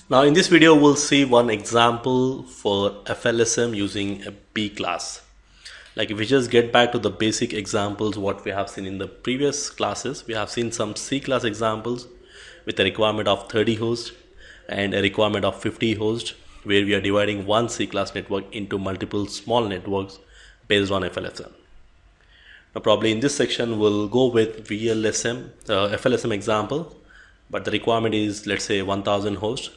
Now in this video we'll see one example for FLSM using a B class. Like if we just get back to the basic examples what we have seen in the previous classes, we have seen some C class examples with a requirement of 30 hosts and a requirement of 50 hosts, where we are dividing one C class network into multiple small networks based on FLSM. Now probably in this section we'll go with FLSM example, but the requirement is, let's say, 1000 hosts.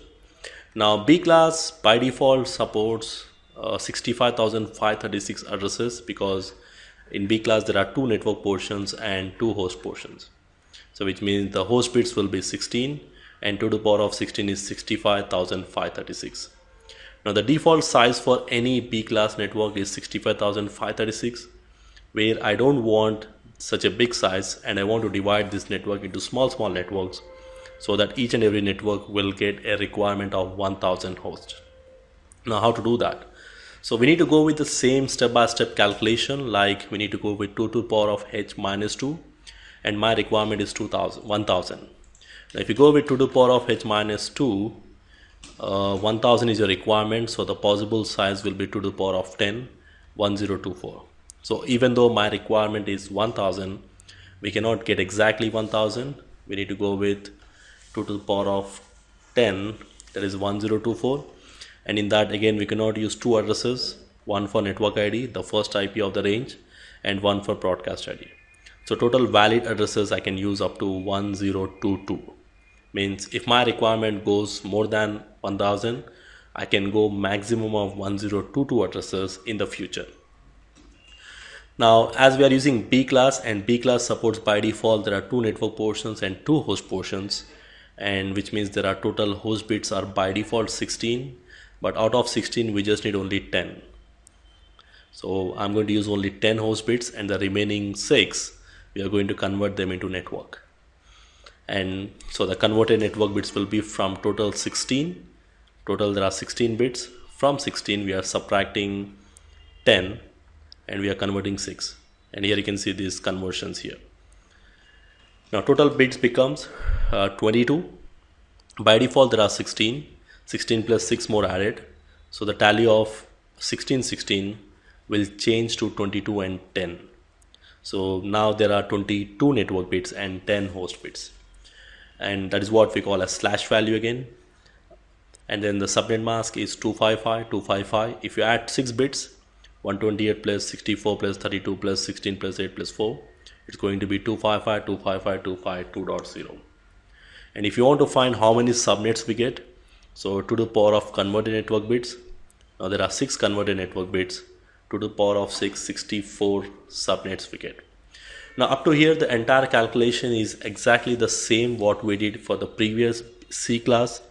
Now B class by default supports 65,536 addresses, because in B class there are two network portions and two host portions. So which means the host bits will be 16 and 2 to the power of 16 is 65,536. Now the default size for any B class network is 65,536, where I don't want such a big size and I want to divide this network into small networks, so that each and every network will get a requirement of 1000 hosts. Now how to do that? So we need to go with the same step-by-step calculation, like we need to go with 2 to the power of h minus 2, and my requirement is 1000. Now if you go with 2 to the power of h minus 2, 1000 is your requirement, so the possible size will be 2 to the power of 10, 1024. So even though my requirement is 1000, we cannot get exactly 1000. We need to go with 2 to the power of 10, that is 1024, and in that again we cannot use two addresses, one for network ID, the first IP of the range, and one for broadcast ID. So total valid addresses I can use up to 1022. Means if my requirement goes more than 1000, I can go maximum of 1022 addresses in the future. Now as we are using B class, and B class supports by default there are two network portions and two host portions, and which means there are total host bits are by default 16, but out of 16 we just need only 10. So I'm going to use only 10 host bits, and the remaining 6 we are going to convert them into network. And so the converted network bits will be from total 16. Total there are 16 bits. From 16 we are subtracting 10 and we are converting 6. And here you can see these conversions here. Now total bits becomes 22. By default there are 16 plus 6 more added, so the tally of 16 will change to 22 and 10. So now there are 22 network bits and 10 host bits, and that is what we call a slash value again. And then the subnet mask is 255. If you add 6 bits, 128 plus 64 plus 32 plus 16 plus 8 plus 4, it's going to be 255.252.2.0. And if you want to find how many subnets we get, so 2 to the power of converted network bits, now there are 6 converted network bits, 2 to the power of 6, 64 subnets we get. Now up to here the entire calculation is exactly the same what we did for the previous C class.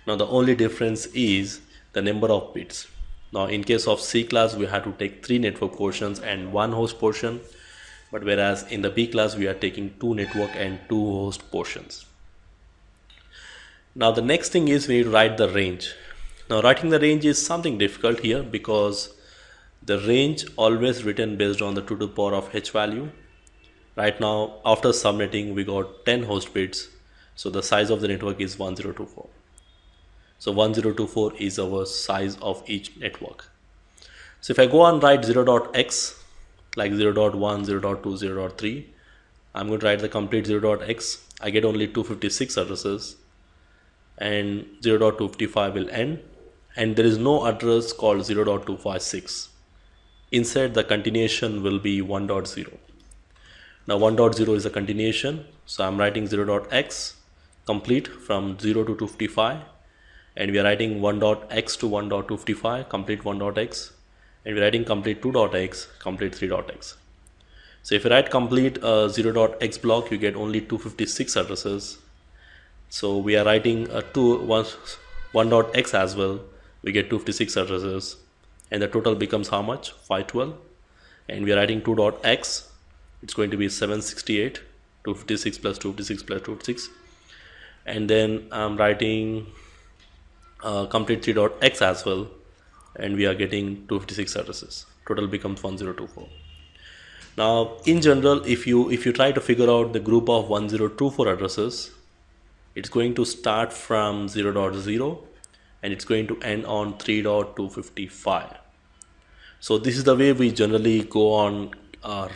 Now the only difference is the number of bits. Now in case of C class we had to take 3 network portions and 1 host portion, but whereas in the B class we are taking 2 network and 2 host portions. Now the next thing is we need to write the range. Now writing the range is something difficult here, because the range always written based on the 2 to the power of h value. Right now after subnetting we got 10 host bits, so the size of the network is 1024. So 1024 is our size of each network. So if I go and write 0.x, like 0.1, 0.2, 0.3, I'm going to write the complete 0.x. I get only 256 addresses, and 0.255 will end, and there is no address called 0.256. Inside the continuation will be 1.0. Now 1.0 is a continuation, so I'm writing 0.x complete from 0 to 255, and we are writing 1.x to 1.255 complete 1.x, and we are writing complete 2.x complete 3.x. So if you write complete 0.x block, you get only 256 addresses. So we are writing 1.x as well, we get 256 addresses, and the total becomes how much? 512. And we are writing 2.x, it's going to be 768, 256 plus 256 plus 256, and then I'm writing complete 3.x as well, and we are getting 256 addresses. Total becomes 1024. Now in general, if you try to figure out the group of 1024 addresses, it's going to start from 0.0 and it's going to end on 3.255. So this is the way we generally go on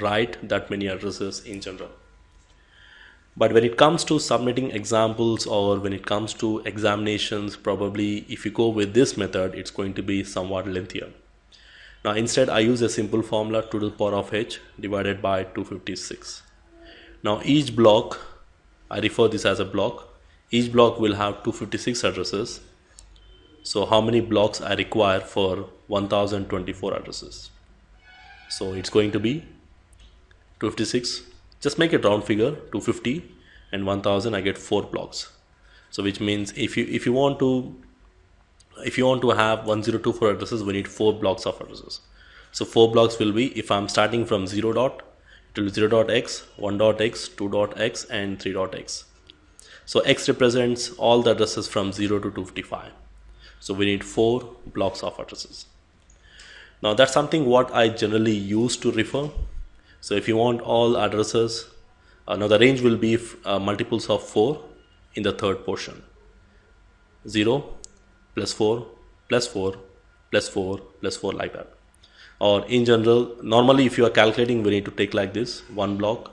write that many addresses in general. But when it comes to submitting examples or when it comes to examinations, probably if you go with this method, it's going to be somewhat lengthier. Now instead I use a simple formula, 2 to the power of h divided by 256. Now each block, I refer this as a block, each block will have 256 addresses. So how many blocks I require for 1024 addresses? So it's going to be 256, just make a round figure, 250 and 1000, I get 4 blocks. So which means if you want to have 1024 addresses, we need 4 blocks of addresses. So 4 blocks will be, if I'm starting from 0 dot, it will be 0.x, 1.x, 2.x and 3.x. So x represents all the addresses from 0 to 255. So we need 4 blocks of addresses. Now that's something what I generally use to refer. So if you want all addresses, now the range will be multiples of 4 in the third portion. 0 plus 4 plus 4 plus 4 plus 4, like that. Or in general, normally if you are calculating, we need to take like this: 1 block,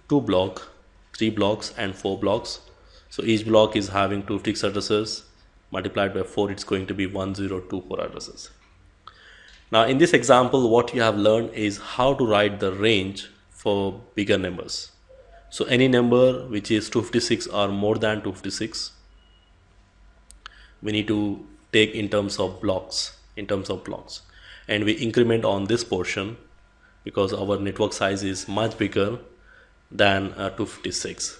2 block, 3 blocks and 4 blocks. So each block is having 256 addresses, multiplied by 4, it's going to be 1024 addresses. Now in this example, what you have learned is how to write the range for bigger numbers. So any number which is 256 or more than 256, we need to take in terms of blocks, and we increment on this portion because our network size is much bigger than 256.